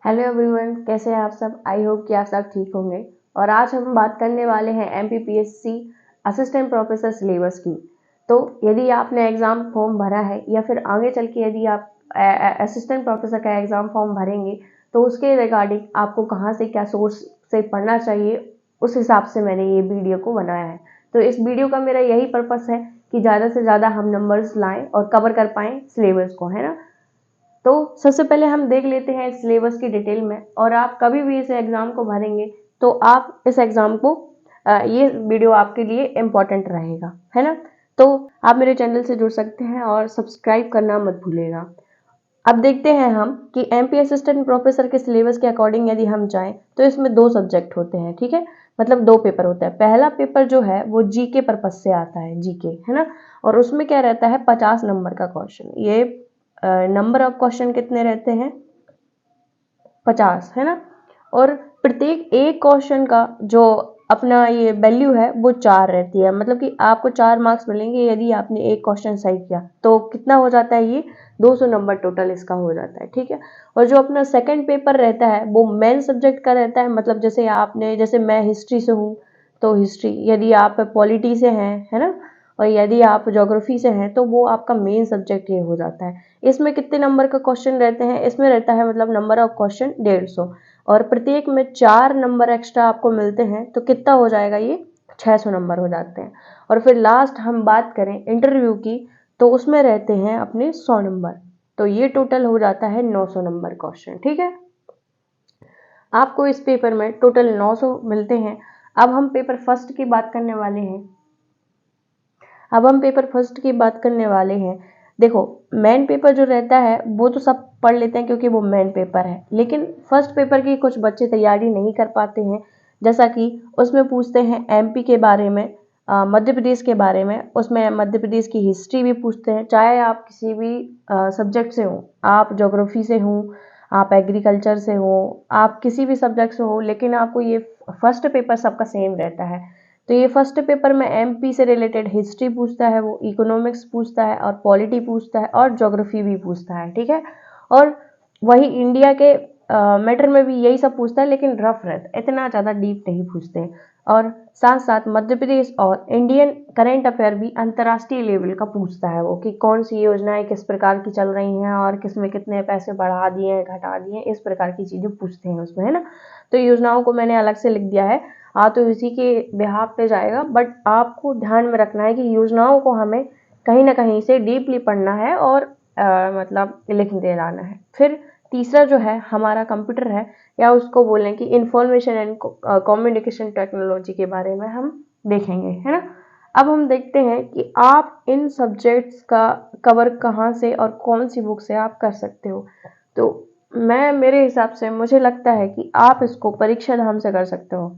Hello everyone, कैसे हैं आप सब। आई होप कि आप सब ठीक होंगे। और आज हम बात करने वाले हैं एमपीपीएससी असिस्टेंट प्रोफेसर सिलेबस की। तो यदि आपने एग्ज़ाम फॉर्म भरा है या फिर आगे चल के यदि आप असिस्टेंट प्रोफेसर का एग्ज़ाम फॉर्म भरेंगे तो उसके रिगार्डिंग आपको कहाँ से क्या सोर्स से पढ़ना चाहिए, उस हिसाब से मैंने ये वीडियो को बनाया है। तो इस वीडियो का मेरा यही पर्पस है कि ज़्यादा से ज़्यादा हम नंबर्स लाएँ और कवर कर पाएँ सिलेबस को, है ना। तो सबसे पहले हम देख लेते हैं सिलेबस की डिटेल में। और आप कभी भी इस एग्ज़ाम को भरेंगे तो आप इस एग्ज़ाम को ये वीडियो आपके लिए इम्पोर्टेंट रहेगा, है ना। तो आप मेरे चैनल से जुड़ सकते हैं और सब्सक्राइब करना मत भूलिएगा। अब देखते हैं हम कि एमपी असिस्टेंट प्रोफेसर के सिलेबस के अकॉर्डिंग यदि हम जाएं तो इसमें 2 सब्जेक्ट होते हैं, ठीक है। मतलब 2 पेपर होता है। पहला पेपर जो है वो जीके पर्पस से आता है, जीके, है ना। और उसमें क्या रहता है, 50 नंबर का क्वेश्चन। ये नंबर ऑफ क्वेश्चन कितने रहते हैं, 50, है ना। और प्रत्येक एक क्वेश्चन का जो अपना ये वैल्यू है वो 4 रहती है। मतलब कि आपको 4 मार्क्स मिलेंगे यदि आपने एक क्वेश्चन सही किया। तो कितना हो जाता है, ये 200 नंबर टोटल इसका हो जाता है, ठीक है। और जो अपना सेकंड पेपर रहता है वो मेन सब्जेक्ट का रहता है। मतलब जैसे मैं हिस्ट्री से हूँ तो हिस्ट्री, यदि आप पॉलिटी से हैं, है ना, और यदि आप ज्योग्राफी से हैं तो वो आपका मेन सब्जेक्ट ये हो जाता है। इसमें कितने नंबर का क्वेश्चन रहते हैं, इसमें रहता है मतलब नंबर ऑफ क्वेश्चन 150। और प्रत्येक में 4 नंबर एक्स्ट्रा आपको मिलते हैं तो कितना हो जाएगा, ये 600 नंबर हो जाते हैं। और फिर लास्ट हम बात करें इंटरव्यू की तो उसमें रहते हैं अपने 100 नंबर। तो ये टोटल हो जाता है 900 नंबर क्वेश्चन, ठीक है। आपको इस पेपर में टोटल 900 मिलते हैं। अब हम पेपर फर्स्ट की बात करने वाले हैं। देखो, मेन पेपर जो रहता है वो तो सब पढ़ लेते हैं क्योंकि वो मेन पेपर है। लेकिन फर्स्ट पेपर की कुछ बच्चे तैयारी नहीं कर पाते हैं। जैसा कि उसमें पूछते हैं एमपी के बारे में, मध्य प्रदेश के बारे में। उसमें मध्य प्रदेश की हिस्ट्री भी पूछते हैं, चाहे आप किसी भी सब्जेक्ट से हो। आप ज्योग्राफी से हो, आप एग्रीकल्चर से हो, आप किसी भी सब्जेक्ट से हो, लेकिन आपको ये फर्स्ट पेपर सबका सेम रहता है। तो ये फर्स्ट पेपर में एमपी से रिलेटेड हिस्ट्री पूछता है, वो इकोनॉमिक्स पूछता है और पॉलिटी पूछता है और ज्योग्राफी भी पूछता है, ठीक है। और वही इंडिया के मैटर में भी यही सब पूछता है, लेकिन रफ रहता, इतना ज़्यादा डीप नहीं पूछते हैं। और साथ साथ मध्य प्रदेश और इंडियन करेंट अफेयर भी अंतर्राष्ट्रीय लेवल का पूछता है वो, कि कौन सी योजनाएं किस प्रकार की चल रही हैं और किस में कितने पैसे बढ़ा दिए हैं, घटा दिए हैं, इस प्रकार की चीज़ें पूछते हैं उसमें, है ना। तो योजनाओं को मैंने अलग से लिख दिया है। तो इसी के बिहाफ पे जाएगा। बट आपको ध्यान में रखना है कि योजनाओं को हमें कहीं ना कहीं से डीपली पढ़ना है और मतलब लिखते जाना है। फिर तीसरा जो है हमारा कंप्यूटर है, या उसको बोलें कि इंफॉर्मेशन एंड कम्युनिकेशन टेक्नोलॉजी के बारे में हम देखेंगे, है ना। अब हम देखते हैं कि आप इन सब्जेक्ट्स का कवर कहाँ से और कौन सी बुक से आप कर सकते हो। तो मेरे हिसाब से मुझे लगता है कि आप इसको परीक्षा धाम से कर सकते हो,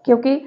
क्योंकि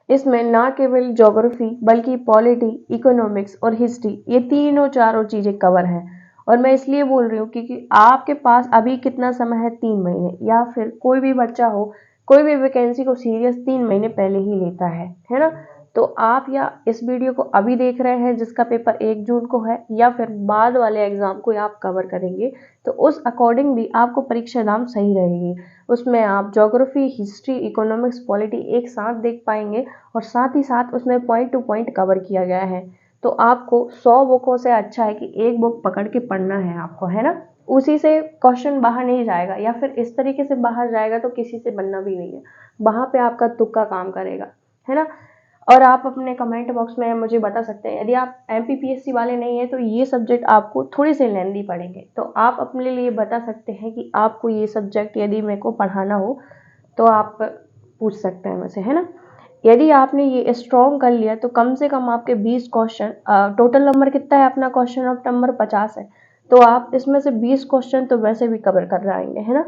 इसमें ना केवल ज्योग्राफी बल्कि पॉलिटी, इकोनॉमिक्स और हिस्ट्री, ये तीनों चारों चीज़ें कवर हैं। और मैं इसलिए बोल रही हूँ क्योंकि आपके पास अभी कितना समय है, 3 महीने। या फिर कोई भी बच्चा हो, कोई भी वैकेंसी को सीरियस 3 महीने पहले ही लेता है ना। तो आप या इस वीडियो को अभी देख रहे हैं जिसका पेपर 1 जून को है, या फिर बाद वाले एग्जाम को आप कवर करेंगे, तो उस अकॉर्डिंग भी आपको परीक्षा दाम सही रहेगी। उसमें आप ज्योग्राफी, हिस्ट्री, इकोनॉमिक्स, पॉलिटी एक साथ देख पाएंगे। और साथ ही साथ उसमें पॉइंट टू पॉइंट कवर किया गया है। तो आपको 100 बुकों से अच्छा है कि एक बुक पकड़ के पढ़ना है आपको, है ना। उसी से क्वेश्चन बाहर नहीं जाएगा, या फिर इस तरीके से बाहर जाएगा तो किसी से बनना भी नहीं है। वहां पे आपका तुक्का काम करेगा, है ना। और आप अपने कमेंट बॉक्स में मुझे बता सकते हैं, यदि आप एमपीपीएससी वाले नहीं हैं तो ये सब्जेक्ट आपको थोड़े से लेंदी पड़ेंगे। तो आप अपने लिए बता सकते हैं कि आपको ये सब्जेक्ट यदि मेरे को पढ़ाना हो तो आप पूछ सकते हैं मुझसे, है ना। यदि आपने ये स्ट्रॉन्ग कर लिया तो कम से कम आपके 20 क्वेश्चन, टोटल नंबर कितना है अपना, क्वेश्चन ऑफ नंबर 50 है। तो आप इसमें से 20 क्वेश्चन तो वैसे भी कवर कर जाएंगे, है ना।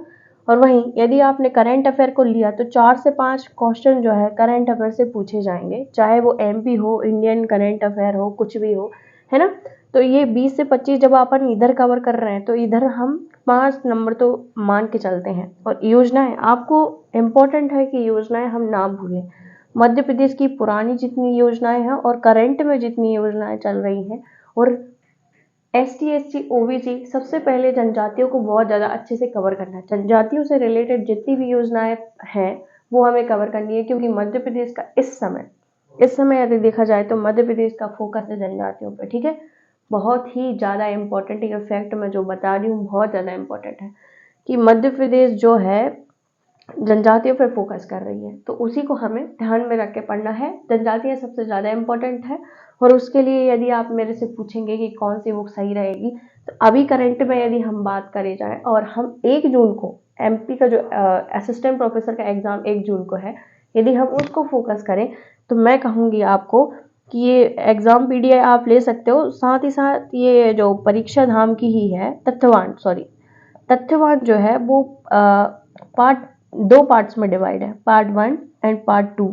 और वहीं यदि आपने करंट अफेयर को लिया तो 4 से 5 क्वेश्चन जो है करंट अफेयर से पूछे जाएंगे, चाहे वो एमपी हो, इंडियन करंट अफेयर हो, कुछ भी हो, है ना। तो ये 20 से 25 जब अपन इधर कवर कर रहे हैं तो इधर हम 5 नंबर तो मान के चलते हैं। और योजनाएं आपको इम्पोर्टेंट है कि योजनाएं हम ना भूलें। मध्य प्रदेश की पुरानी जितनी योजनाएं हैं और करंट में जितनी योजनाएं चल रही हैं, और ST SC OBC सबसे पहले जनजातियों को बहुत ज़्यादा अच्छे से कवर करना है। जनजातियों से रिलेटेड जितनी भी योजनाएं हैं वो हमें कवर करनी है, क्योंकि मध्य प्रदेश का इस समय यदि देखा जाए तो मध्य प्रदेश का फोकस है जनजातियों पे, ठीक है। बहुत ही ज़्यादा इम्पोर्टेंट है, फैक्ट मैं जो बता रही हूँ बहुत ज़्यादा इम्पोर्टेंट है कि मध्य प्रदेश जो है जनजातियों पर फोकस कर रही है, तो उसी को हमें ध्यान में रख के पढ़ना है। जनजातियाँ सबसे ज़्यादा इम्पोर्टेंट है, और उसके लिए यदि आप मेरे से पूछेंगे कि कौन सी बुक सही रहेगी, तो अभी करंट में यदि हम बात करें जाए और हम 1 जून को MP का जो असिस्टेंट प्रोफेसर का एग्ज़ाम 1 जून को है, यदि हम उसको फोकस करें तो मैं कहूँगी आपको कि ये एग्ज़ाम PDF आप ले सकते हो। साथ ही साथ ये जो परीक्षा धाम की ही है तथ्यवान जो है वो पार्ट 2 पार्ट्स में डिवाइड है, पार्ट 1 एंड पार्ट 2।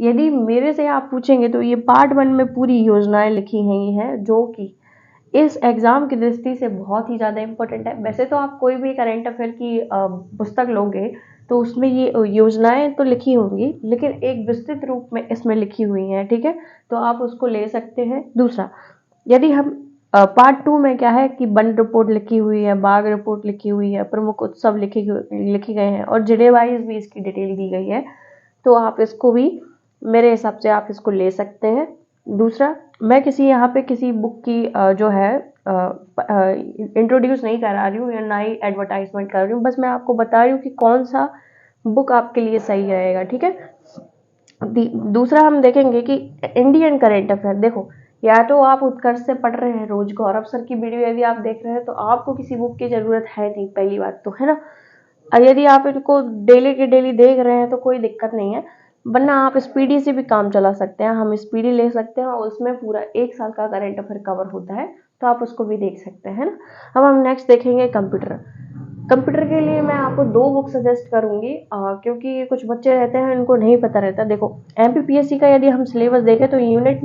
यदि मेरे से आप पूछेंगे तो ये पार्ट 1 में पूरी योजनाएं लिखी गई हैं, जो कि इस एग्ज़ाम की दृष्टि से बहुत ही ज़्यादा इम्पोर्टेंट है। वैसे तो आप कोई भी करंट अफेयर की पुस्तक लोगे तो उसमें ये योजनाएं तो लिखी होंगी, लेकिन एक विस्तृत रूप में इसमें लिखी हुई हैं, ठीक है, तो आप उसको ले सकते हैं। दूसरा, यदि हम पार्ट 2 में क्या है कि वन रिपोर्ट लिखी हुई है, बाघ रिपोर्ट लिखी हुई है, प्रमुख उत्सव लिखे गए हैं और जिले वाइज भी इसकी डिटेल दी गई है, तो आप इसको भी मेरे हिसाब से आप इसको ले सकते हैं। दूसरा, मैं यहाँ पे किसी बुक की जो है इंट्रोड्यूस नहीं करा रही हूँ या ना ही एडवर्टाइजमेंट कर रही हूँ, बस मैं आपको बता रही हूँ कि कौन सा बुक आपके लिए सही रहेगा, ठीक है। दूसरा हम देखेंगे कि इंडियन करेंट अफेयर, देखो या तो आप उत्कर्ष से पढ़ रहे हैं, रोज गौरव सर की वीडियो यदि आप देख रहे हैं तो आपको किसी बुक की जरूरत है नहीं, पहली बात तो, है ना। यदि आप इनको डेली के डेली देख रहे हैं तो कोई दिक्कत नहीं है, वरना आप स्पीडी से भी काम चला सकते हैं। हम स्पीडी ले सकते हैं और उसमें पूरा 1 साल का करंट अफेयर कवर होता है, तो आप उसको भी देख सकते हैं ना। अब हम नेक्स्ट देखेंगे कंप्यूटर के लिए मैं आपको 2 बुक सजेस्ट करूंगी, क्योंकि कुछ बच्चे रहते हैं इनको नहीं पता रहता। देखो MPPSC का यदि हम सिलेबस देखें तो यूनिट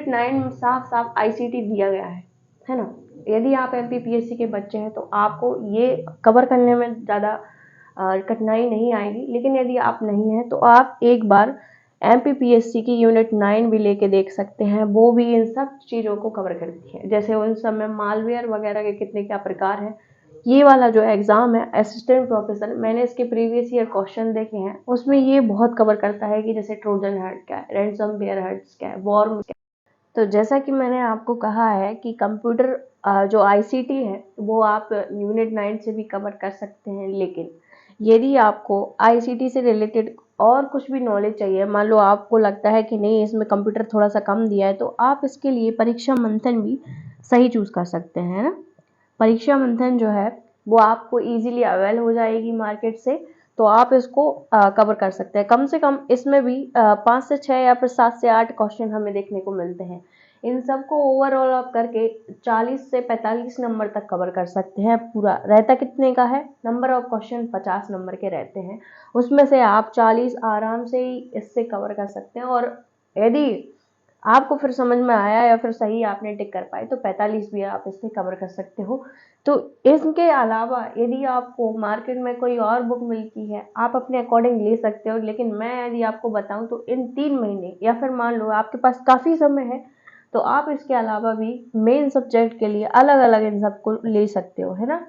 9 में साफ साफ ICT दिया गया है ना। यदि आप MPPSC के बच्चे हैं तो आपको ये कवर करने में ज़्यादा कठिनाई नहीं आएगी, लेकिन यदि आप नहीं हैं तो आप एक बार MPPSC की यूनिट 9 भी लेके देख सकते हैं, वो भी इन सब चीज़ों को कवर करती है। जैसे उन सब में मालवेयर वगैरह के कितने क्या प्रकार हैं। ये वाला जो एग्ज़ाम है असिस्टेंट प्रोफेसर, मैंने इसके प्रीवियस ईयर क्वेश्चन देखे हैं, उसमें ये बहुत कवर करता है कि जैसे ट्रोजन हर्ट क्या है, रैंसमवेयर हर्ट्स क्या है, वॉर्म क्या है। तो जैसा कि मैंने आपको कहा है कि कंप्यूटर जो ICT है वो आप यूनिट 9 से भी कवर कर सकते हैं, लेकिन यदि आपको ICT से रिलेटेड और कुछ भी नॉलेज चाहिए, मान लो आपको लगता है कि नहीं इसमें कंप्यूटर थोड़ा सा कम दिया है, तो आप इसके लिए परीक्षा मंथन भी सही चूज़ कर सकते हैं ना। परीक्षा मंथन जो है वो आपको इजीली अवेल हो जाएगी मार्केट से, तो आप इसको कवर कर सकते हैं। कम से कम इसमें भी 5 से 6 या फिर 7 से 8 क्वेश्चन हमें देखने को मिलते हैं। इन सबको ओवरऑल आप करके 40 से 45 नंबर तक कवर कर सकते हैं। पूरा रहता कितने का है, नंबर ऑफ क्वेश्चन 50 नंबर के रहते हैं, उसमें से आप 40 आराम से ही इससे कवर कर सकते हैं। और यदि आपको फिर समझ में आया या फिर सही आपने टिक कर पाए तो 45 भी आप इससे कवर कर सकते हो। तो इसके अलावा यदि आपको मार्केट में कोई और बुक मिलती है आप अपने अकॉर्डिंग ले सकते हो, लेकिन मैं यदि आपको बताऊं तो इन 3 महीने या फिर मान लो आपके पास काफ़ी समय है तो आप इसके अलावा भी मेन सब्जेक्ट के लिए अलग अलग इन सबको ले सकते हो, है ना।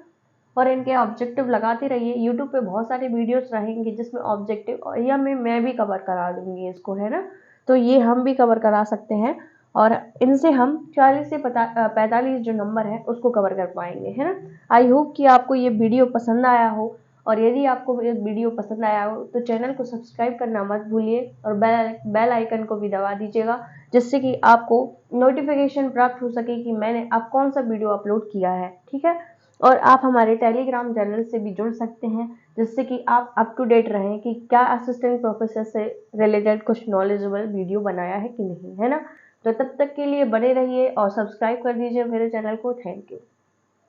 और इनके ऑब्जेक्टिव लगाते रहिए। यूट्यूब पे बहुत सारे वीडियोस रहेंगे जिसमें ऑब्जेक्टिव या मैं भी कवर करा दूंगी इसको, है ना। तो ये हम भी कवर करा सकते हैं और इनसे हम 40 से 45 जो नंबर है उसको कवर कर पाएंगे, है ना। आई होप कि आपको ये वीडियो पसंद आया हो, और यदि आपको ये वीडियो पसंद आया हो तो चैनल को सब्सक्राइब करना मत भूलिए और बेल आइकन को भी दबा दीजिएगा, जिससे कि आपको नोटिफिकेशन प्राप्त हो सके कि मैंने अब कौन सा वीडियो अपलोड किया है, ठीक है। और आप हमारे टेलीग्राम चैनल से भी जुड़ सकते हैं, जिससे कि आप अप टू डेट रहें कि क्या असिस्टेंट प्रोफेसर से रिलेटेड कुछ नॉलेजेबल वीडियो बनाया है कि नहीं, है ना। तो तब तक के लिए बने रहिए और सब्सक्राइब कर दीजिए मेरे चैनल को। Thank you.